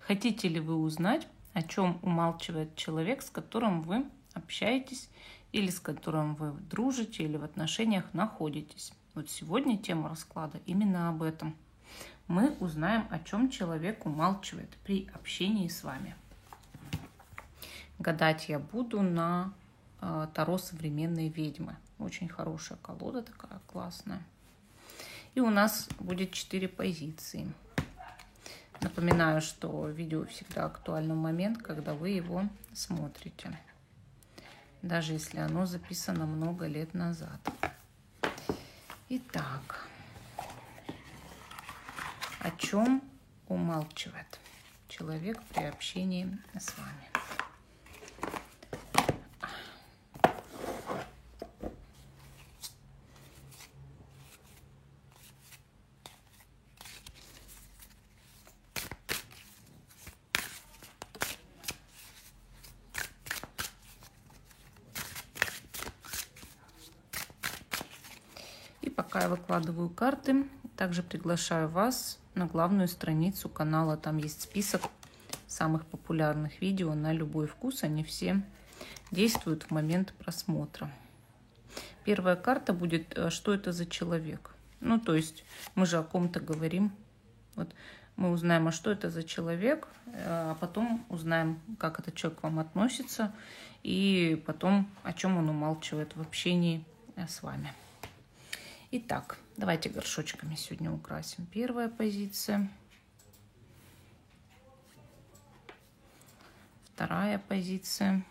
Хотите ли вы узнать, о чем умалчивает человек, с которым вы общаетесь, или с которым вы дружите, или в отношениях находитесь? Вот сегодня тема расклада именно об этом. Мы узнаем, о чем человек умалчивает при общении с вами. Гадать я буду на Таро «Современные ведьмы». Очень хорошая колода, такая классная. И у нас будет 4 позиции. Напоминаю, что видео всегда актуально в момент, когда вы его смотрите, даже если оно записано много лет назад. Итак, о чем умалчивает человек при общении с вами? И пока я выкладываю карты, также приглашаю вас на главную страницу канала. Там есть список самых популярных видео на любой вкус. Они все действуют в момент просмотра. Первая карта будет «Что это за человек?». Ну, то есть мы же о ком-то говорим. Вот мы узнаем, а что это за человек, а потом узнаем, как этот человек к вам относится, и потом, о чем он умалчивает в общении с вами. Итак, давайте горшочками сегодня украсим. Первая позиция. Вторая позиция.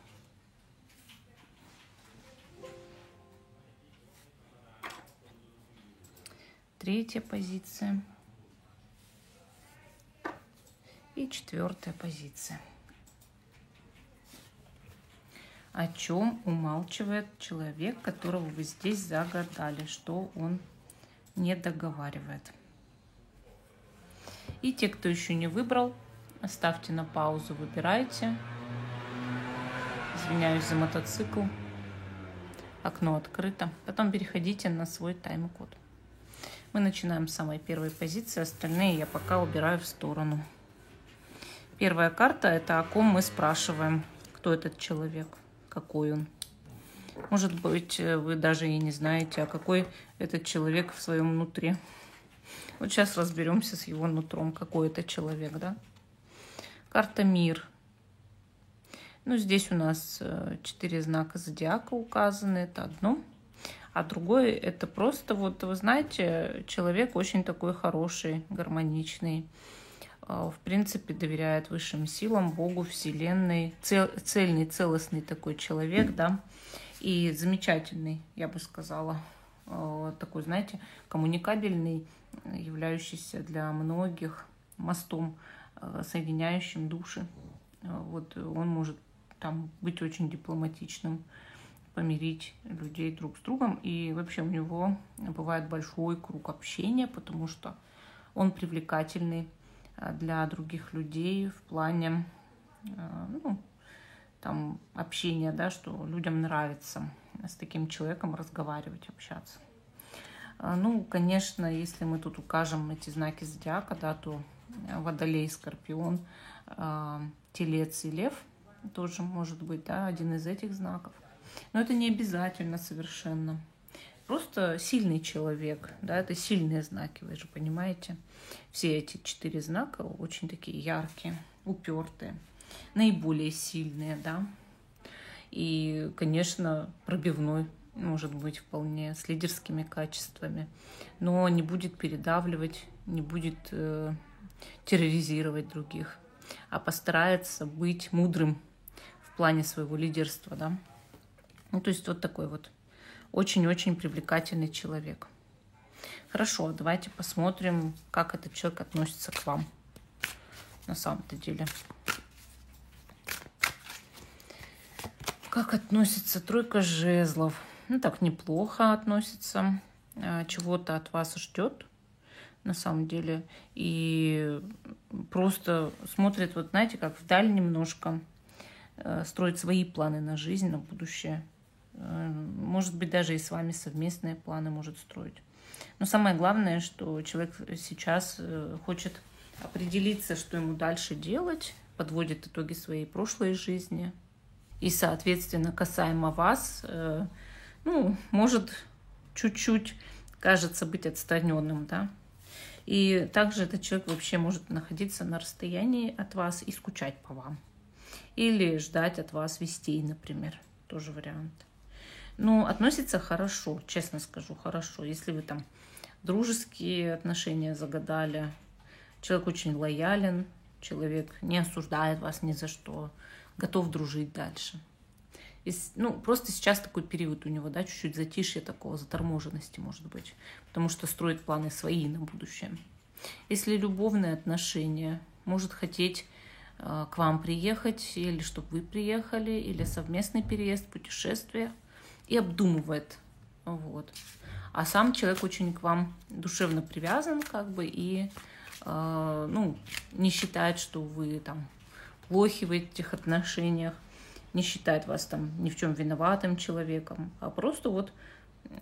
Третья позиция. И 4-я позиция. О чем умалчивает человек, которого вы здесь загадали, что он не договаривает. И те, кто еще не выбрал, ставьте на паузу, выбирайте. Извиняюсь за мотоцикл. Окно открыто. Потом переходите на свой тайм-код. Мы начинаем с самой первой позиции, остальные я пока убираю в сторону. Первая карта – это о ком мы спрашиваем, кто этот человек. Какой он. Может быть, вы даже и не знаете, а какой этот человек в своем нутре. Вот сейчас разберемся с его нутром, какой это человек, да? Карта «Мир». Ну, здесь у нас 4 знака зодиака указаны, это одно. А другое, это просто, вот вы знаете, человек очень такой хороший, гармоничный. В принципе, доверяет высшим силам, Богу, Вселенной. Цельный, целостный такой человек, да. И замечательный, я бы сказала. Такой, знаете, коммуникабельный, являющийся для многих мостом, соединяющим души. Вот он может там быть очень дипломатичным, помирить людей друг с другом. И вообще у него бывает большой круг общения, потому что он привлекательный для других людей в плане там, общения, да, что людям нравится с таким человеком разговаривать, общаться. Ну, конечно, если мы тут укажем эти знаки зодиака, да, то Водолей, Скорпион, Телец и Лев тоже может быть, да, один из этих знаков. Но это не обязательно совершенно. Просто сильный человек, да, это сильные знаки, вы же понимаете. Все эти 4 знака очень такие яркие, упертые, наиболее сильные, да. И, конечно, пробивной может быть вполне с лидерскими качествами, но не будет передавливать, не будет терроризировать других, а постарается быть мудрым в плане своего лидерства, да. Ну, то есть вот такой вот очень-очень привлекательный человек. Хорошо, давайте посмотрим, как этот человек относится к вам на самом-то деле. Как относится тройка жезлов? Ну, так неплохо относится. Чего-то от вас ждет на самом деле. И просто смотрит, вот знаете, как вдаль немножко. Строит свои планы на жизнь, на будущее. Может быть, даже и с вами совместные планы может строить. Но самое главное, что человек сейчас хочет определиться, что ему дальше делать, подводит итоги своей прошлой жизни. И, соответственно, касаемо вас, ну, может чуть-чуть кажется быть отстраненным, да. И также этот человек вообще может находиться на расстоянии от вас и скучать по вам. Или ждать от вас вестей, например. Тоже вариант. Ну, относится хорошо, честно скажу, хорошо. Если вы там дружеские отношения загадали, человек очень лоялен, человек не осуждает вас ни за что, готов дружить дальше. Ну, просто сейчас такой период у него, да, чуть-чуть затишье такого, заторможенности, может быть, потому что строит планы свои на будущее. Если любовные отношения, может хотеть к вам приехать, или чтобы вы приехали, или совместный переезд, путешествие, и обдумывает, вот. А сам человек очень к вам душевно привязан, как бы, и, ну, не считает, что вы там плохи в этих отношениях, не считает вас там ни в чем виноватым человеком, а просто вот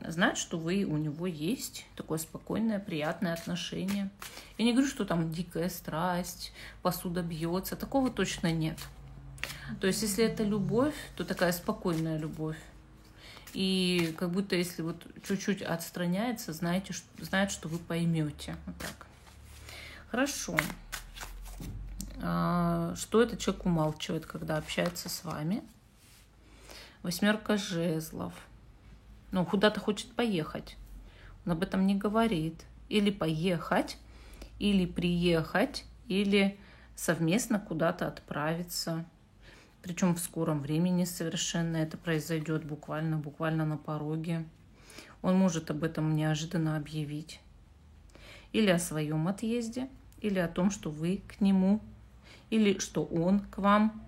знает, что вы у него есть такое спокойное, приятное отношение. Я не говорю, что там дикая страсть, посуда бьется, такого точно нет. То есть, если это любовь, то такая спокойная любовь. И как будто если вот чуть-чуть отстраняется, знает, что вы поймете. Вот так. Хорошо. Что этот человек умалчивает, когда общается с вами? 8 жезлов. Ну, куда-то хочет поехать. Он об этом не говорит. Или поехать, или приехать, или совместно куда-то отправиться. Причем в скором времени совершенно это произойдет, буквально на пороге. Он может об этом неожиданно объявить. Или о своем отъезде, или о том, что вы к нему, или что он к вам,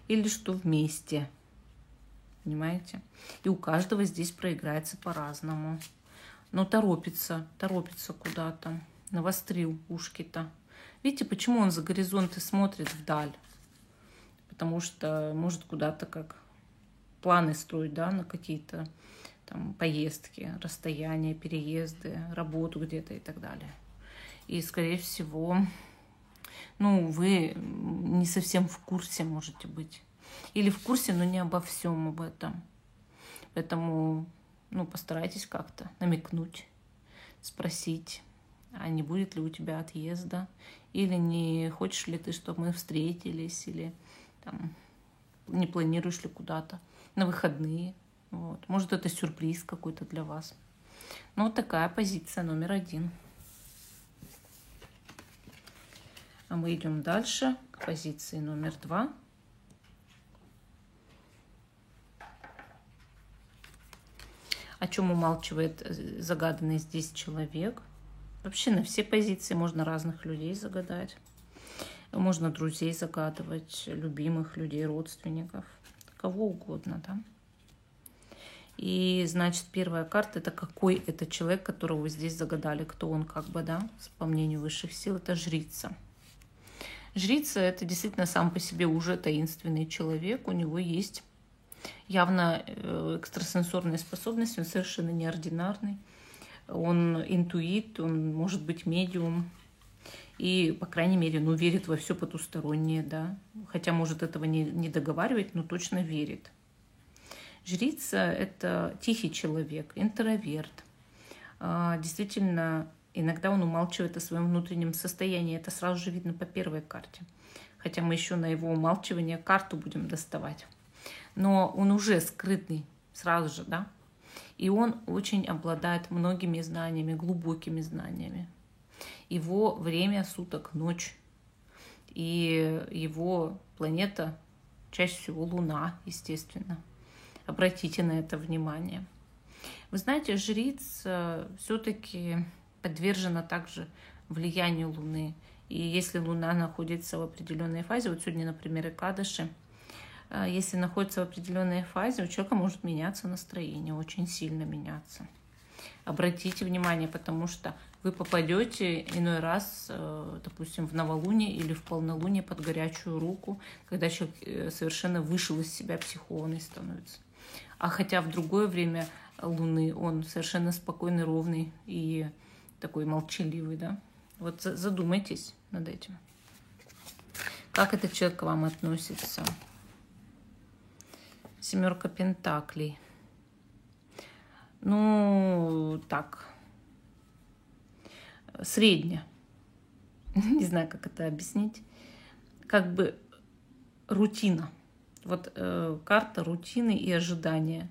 или что вместе. Понимаете? И у каждого здесь проиграется по-разному. Но торопится куда-то, навострил ушки-то. Видите, почему он за горизонты смотрит вдаль? Потому что может куда-то как планы строить, да, на какие-то там поездки, расстояния, переезды, работу где-то и так далее. И, скорее всего, ну, вы не совсем в курсе можете быть. Или в курсе, но не обо всем об этом. Поэтому, ну, постарайтесь как-то намекнуть, спросить, а не будет ли у тебя отъезда, или не хочешь ли ты, чтобы мы встретились, или там, не планируешь ли куда-то на выходные. Вот. Может, это сюрприз какой-то для вас. Ну, вот такая позиция номер 1. А мы идем дальше к позиции номер 2. О чем умалчивает загаданный здесь человек. Вообще на все позиции можно разных людей загадать. Можно друзей загадывать, любимых людей, родственников, кого угодно, да. И, значит, первая карта – это какой это человек, которого вы здесь загадали, кто он, как бы, да, по мнению высших сил, это жрица. Жрица – это действительно сам по себе уже таинственный человек, у него есть явно экстрасенсорные способности, он совершенно неординарный, он интуит, он может быть медиум. И, по крайней мере, ну, верит во все потустороннее, да. Хотя может этого не договаривать, но точно верит. Жрица – это тихий человек, интроверт. Действительно, иногда он умалчивает о своем внутреннем состоянии. Это сразу же видно по первой карте. Хотя мы еще на его умалчивание карту будем доставать. Но он уже скрытный сразу же, да. И он очень обладает многими знаниями, глубокими знаниями. Его время суток ночь, и его планета чаще всего Луна, естественно. Обратите на это внимание. Вы знаете, жрица все-таки подвержена также влиянию Луны. И если Луна находится в определенной фазе, вот сегодня, например, Экадаши, если находится в определенной фазе, у человека может меняться настроение, очень сильно меняться. Обратите внимание, потому что вы попадете иной раз, допустим, в новолуние или в полнолуние под горячую руку, когда человек совершенно вышел из себя, психованный становится. А хотя в другое время Луны он совершенно спокойный, ровный и такой молчаливый, да. Вот задумайтесь над этим. Как этот человек к вам относится? 7 пентаклей. Ну, так. Средне. Не знаю, как это объяснить. Как бы рутина. Вот карта рутины и ожидания.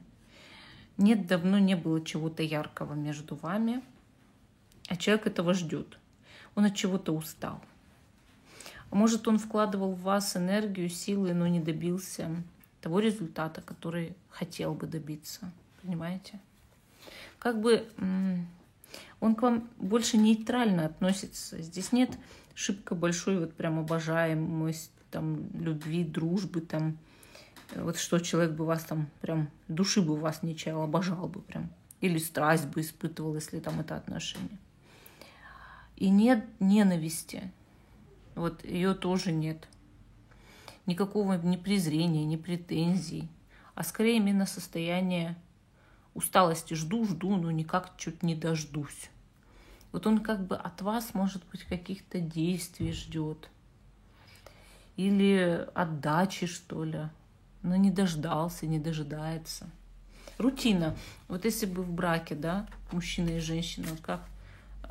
Нет, давно не было чего-то яркого между вами, а человек этого ждет. Он от чего-то устал. Может, он вкладывал в вас энергию, силы, но не добился того результата, который хотел бы добиться. Понимаете? Как бы он к вам больше нейтрально относится. Здесь нет шибко большой вот прям обожаемости, там, любви, дружбы, там, вот что человек бы вас там прям, души бы вас не чаял, обожал бы прям. Или страсть бы испытывал, если там это отношение. И нет ненависти. Вот ее тоже нет. Никакого ни презрения, ни претензий. А скорее именно состояние усталости. Жду, но никак чуть не дождусь. Вот он как бы от вас, может быть, каких-то действий ждет. Или отдачи, что ли. Но не дождался, не дожидается. Рутина. Вот если бы в браке, да, мужчина и женщина, вот как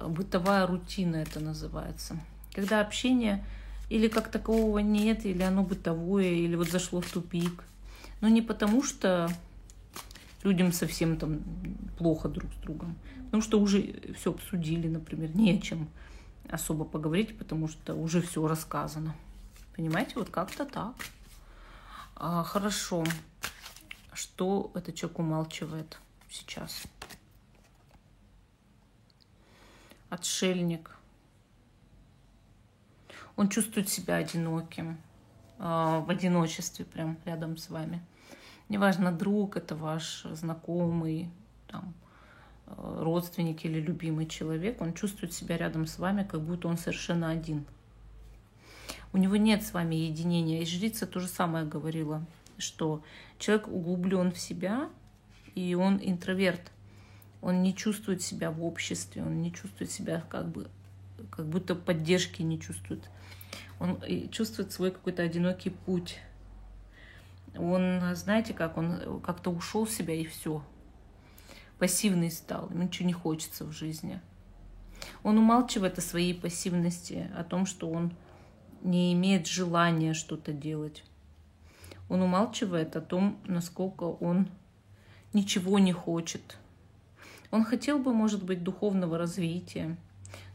бытовая рутина это называется. Когда общение или как такового нет, или оно бытовое, или вот зашло в тупик. Но не потому, что людям совсем там плохо друг с другом. Потому что уже все обсудили, например, не о чем особо поговорить, потому что уже все рассказано. Понимаете, вот как-то так. Хорошо. Что этот человек умалчивает сейчас? Отшельник. Он чувствует себя одиноким, в одиночестве прям рядом с вами. Неважно, друг это ваш знакомый, там, родственник или любимый человек, он чувствует себя рядом с вами, как будто он совершенно один. У него нет с вами единения. И жрица то же самое говорила, что человек углублен в себя, и он интроверт. Он не чувствует себя в обществе, он не чувствует себя как будто поддержки не чувствует. Он чувствует свой какой-то одинокий путь. Он, знаете, как он как-то ушел в себя и все. Пассивный стал, ему ничего не хочется в жизни. Он умалчивает о своей пассивности, о том, что он не имеет желания что-то делать. Он умалчивает о том, насколько он ничего не хочет. Он хотел бы, может быть, духовного развития.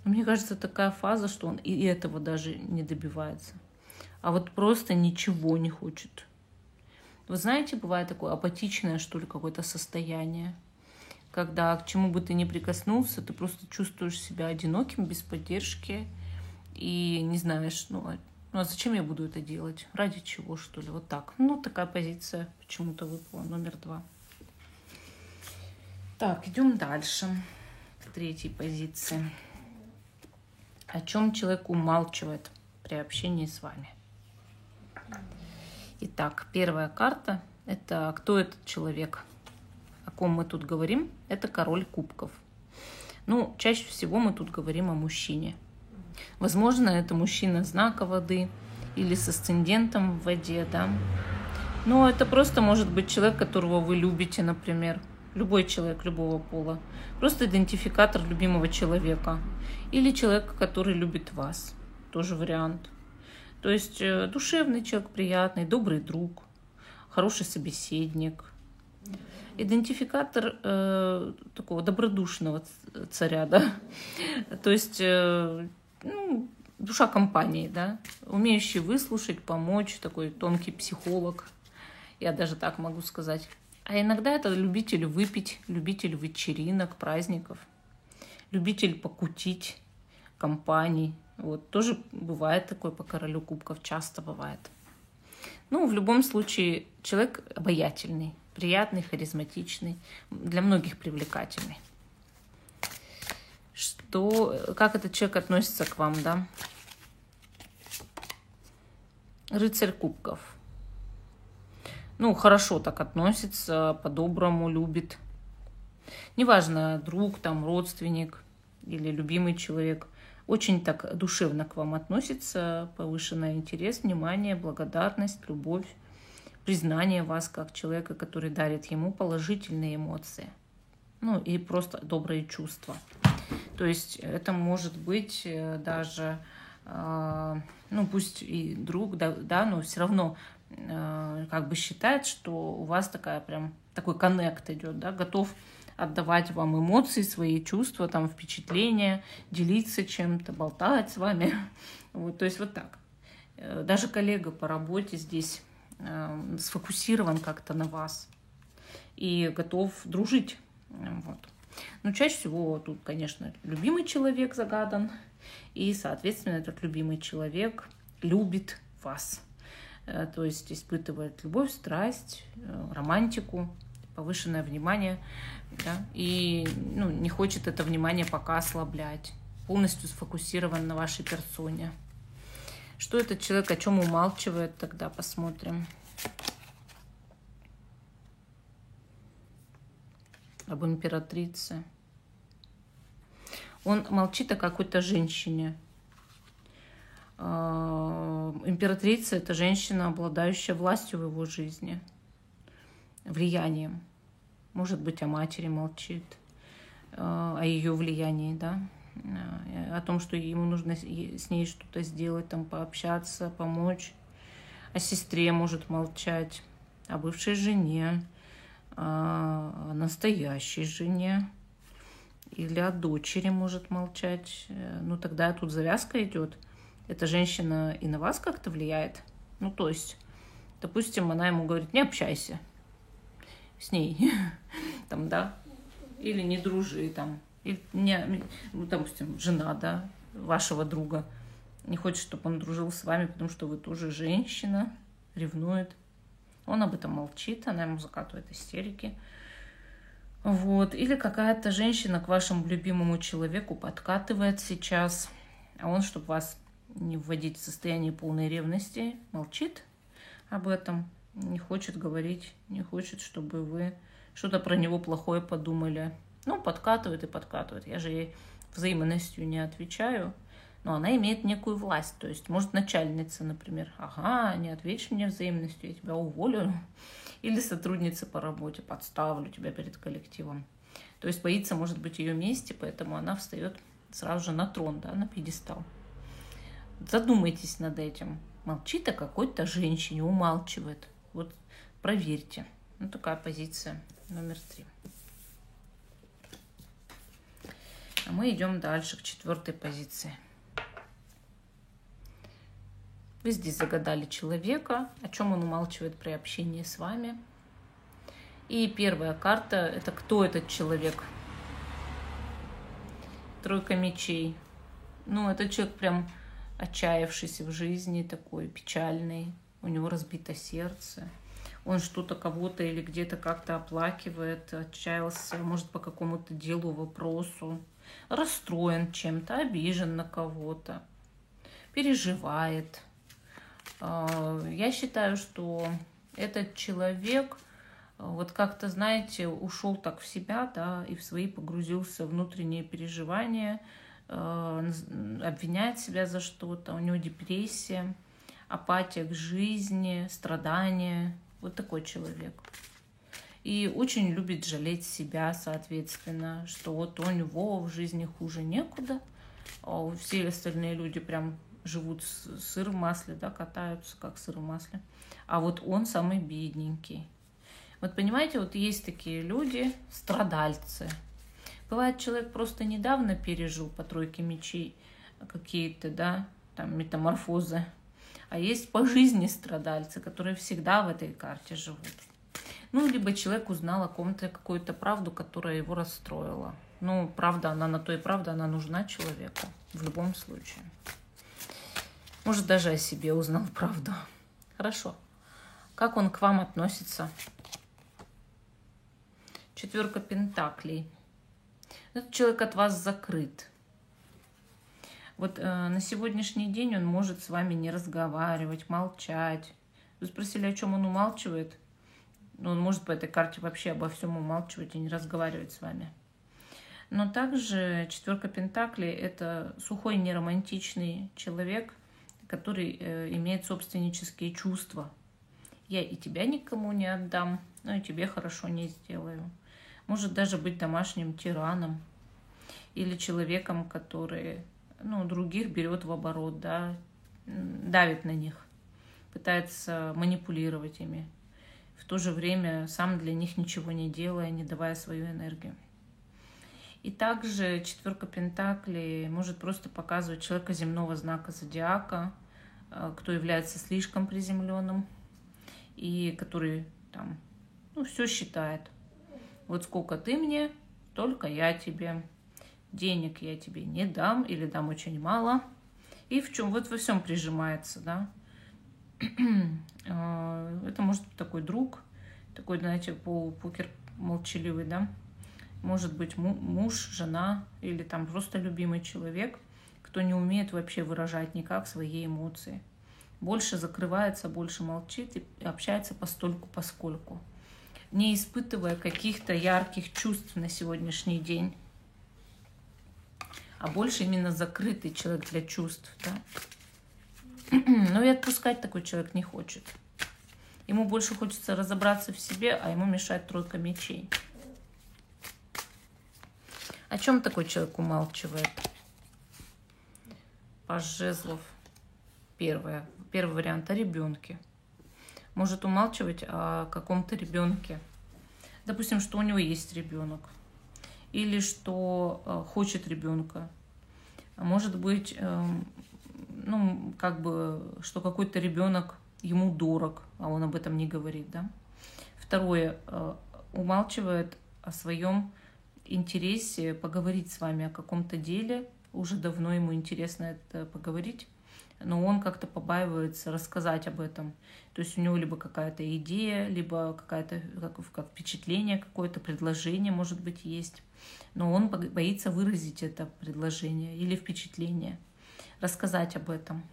Но мне кажется, такая фаза, что он и этого даже не добивается. А вот просто ничего не хочет. Вы знаете, бывает такое апатичное, что ли, какое-то состояние, когда к чему бы ты ни прикоснулся, ты просто чувствуешь себя одиноким, без поддержки, и не знаешь, а зачем я буду это делать? Ради чего, что ли? Вот так. Такая позиция почему-то выпала, номер 2. Так, идем дальше. К 3-й позиции. О чем человек умалчивает при общении с вами? Итак, первая карта – это кто этот человек, о ком мы тут говорим. Это король кубков. Чаще всего мы тут говорим о мужчине. Возможно, это мужчина знака воды или с асцендентом в воде, да. Но это просто может быть человек, которого вы любите, например. Любой человек, любого пола. Просто идентификатор любимого человека. Или человек, который любит вас. Тоже вариант. То есть душевный человек, приятный, добрый друг, хороший собеседник. Идентификатор такого добродушного царя, да. То есть душа компании, да. Умеющий выслушать, помочь, такой тонкий психолог. Я даже так могу сказать. А иногда это любитель выпить, любитель вечеринок, праздников, любитель покутить, компаний. Вот тоже бывает такое по королю кубков, часто бывает. В любом случае, человек обаятельный, приятный, харизматичный, для многих привлекательный. Как этот человек относится к вам, да? Рыцарь кубков. Хорошо так относится, по-доброму любит. Неважно, друг, там, родственник или любимый человек. очень так душевно к вам относится, повышенный интерес, внимание, благодарность, любовь, признание вас как человека, который дарит ему положительные эмоции. Ну и просто добрые чувства. То есть это может быть даже, ну пусть и друг, да, но все равно как бы считает, что у вас такой коннект идет, да, готов отдавать вам эмоции, свои чувства, там, впечатления, делиться чем-то, болтать с вами. Вот, то есть вот так. Даже коллега по работе здесь сфокусирован как-то на вас и готов дружить. Вот. Но чаще всего тут, конечно, любимый человек загадан, и, соответственно, этот любимый человек любит вас. То есть испытывает любовь, страсть, романтику, повышенное внимание, да, и не хочет это внимание пока ослаблять, полностью сфокусирован на вашей персоне. Что этот человек, о чем умалчивает, тогда посмотрим. Об императрице. Он молчит о какой-то женщине. Императрица – это женщина, обладающая властью в его жизни, влиянием. Может быть, о матери молчит, о ее влиянии, да, о том, что ему нужно с ней что-то сделать, там, пообщаться, помочь. О сестре может молчать, о бывшей жене, о настоящей жене или о дочери может молчать. Ну, тогда тут завязка идет. Эта женщина и на вас как-то влияет. Ну, то есть, допустим, она ему говорит, не общайся с ней, там, да, или не дружи, там, или ну, допустим, жена, да, вашего друга не хочет, чтобы он дружил с вами, потому что вы тоже женщина, ревнует. Он об этом молчит, она ему закатывает истерики. Вот. Или какая-то женщина к вашему любимому человеку подкатывает сейчас, а он, чтобы вас не вводить в состояние полной ревности, молчит об этом, не хочет говорить, не хочет, чтобы вы что-то про него плохое подумали. Ну, подкатывает и подкатывает. Я же ей взаимностью не отвечаю, но она имеет некую власть. То есть, может, начальница, например, ага, не ответишь мне взаимностью, я тебя уволю. Или сотрудница по работе, подставлю тебя перед коллективом. То есть боится, может быть, ее мести, поэтому она встает сразу же на трон, да, на пьедестал. Задумайтесь над этим. Молчит о какой-то женщине, умалчивает. Вот проверьте. Ну, такая позиция номер 3. А мы идем дальше, к 4-й позиции. Вы здесь загадали человека, о чем он умалчивает при общении с вами. И первая карта – это кто этот человек? 3 мечей. Ну, этот человек прям отчаявшийся в жизни, такой печальный, у него разбито сердце. Он что-то кого-то или где-то как-то оплакивает, отчаялся, может, по какому-то делу, вопросу, расстроен чем-то, обижен на кого-то, переживает. Я считаю, что этот человек вот как-то, знаете, ушел так в себя, да, и в свои погрузился внутренние переживания, обвиняет себя за что-то, у него депрессия, апатия к жизни, страдания. Вот такой человек. И очень любит жалеть себя, соответственно, что вот у него в жизни хуже некуда, а все остальные люди прям живут сыр в масле, да, катаются как сыр в масле, а вот он самый бедненький. Вот понимаете, вот есть такие люди, страдальцы. Бывает, человек просто недавно пережил по 3 мечей какие-то, да, там метаморфозы, а есть по жизни страдальцы, которые всегда в этой карте живут. Ну, либо человек узнал о ком-то какую-то правду, которая его расстроила. Ну, правда, она на то и правда, она нужна человеку в любом случае. Может, даже о себе узнал правду. Хорошо. Как он к вам относится? 4 пентаклей. Этот человек от вас закрыт. Вот на сегодняшний день он может с вами не разговаривать, молчать. Вы спросили, о чем он умалчивает? Но он может по этой карте вообще обо всем умалчивать и не разговаривать с вами. Но также четверка пентаклей – это сухой, неромантичный человек, который имеет собственнические чувства. Я и тебя никому не отдам, но и тебе хорошо не сделаю. Может даже быть домашним тираном или человеком, который других берет в оборот, да, давит на них, пытается манипулировать ими, в то же время сам для них ничего не делая, не давая свою энергию. И также четверка пентаклей может просто показывать человека земного знака зодиака, кто является слишком приземленным и который там, все считает. Вот сколько ты мне, столько я тебе. Денег я тебе не дам или дам очень мало. И вот во всем прижимается, да. Это может быть такой друг, такой, знаете, полупокер молчаливый, да. Может быть муж, жена или там просто любимый человек, кто не умеет вообще выражать никак свои эмоции. Больше закрывается, больше молчит и общается постольку-поскольку, не испытывая каких-то ярких чувств на сегодняшний день, а больше именно закрытый человек для чувств, да. Но и отпускать такой человек не хочет. Ему больше хочется разобраться в себе, а ему мешает тройка мечей. О чем такой человек умалчивает? Паж жезлов. Первый вариант о ребенке. Может умалчивать о каком-то ребенке. Допустим, что у него есть ребенок. Или что хочет ребенка. Может быть, что какой-то ребенок ему дорог, а он об этом не говорит, да. Второе, умалчивает о своем интересе поговорить с вами о каком-то деле. Уже давно ему интересно это поговорить, но он как-то побаивается рассказать об этом. То есть у него либо какая-то идея, либо какая-то как впечатление, какое-то предложение, может быть, есть. Но он боится выразить это предложение или впечатление, рассказать об этом.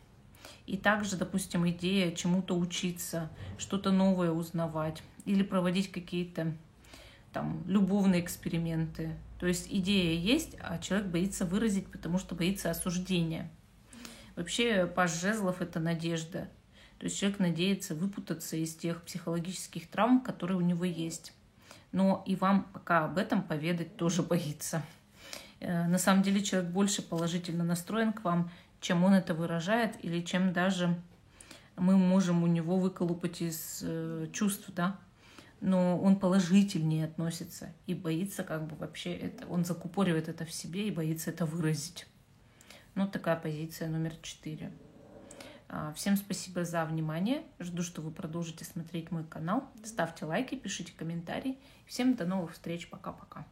И также, допустим, идея чему-то учиться, что-то новое узнавать или проводить какие-то там любовные эксперименты. То есть идея есть, а человек боится выразить, потому что боится осуждения. Вообще паж жезлов – это надежда. То есть человек надеется выпутаться из тех психологических травм, которые у него есть. Но и вам пока об этом поведать тоже боится. На самом деле человек больше положительно настроен к вам, чем он это выражает, или чем даже мы можем у него выколупать из чувств, да. Но он положительнее относится и боится вообще это, он закупоривает это в себе и боится это выразить. Такая позиция номер 4. Всем спасибо за внимание. Жду, что вы продолжите смотреть мой канал. Ставьте лайки, пишите комментарии. Всем до новых встреч. Пока-пока.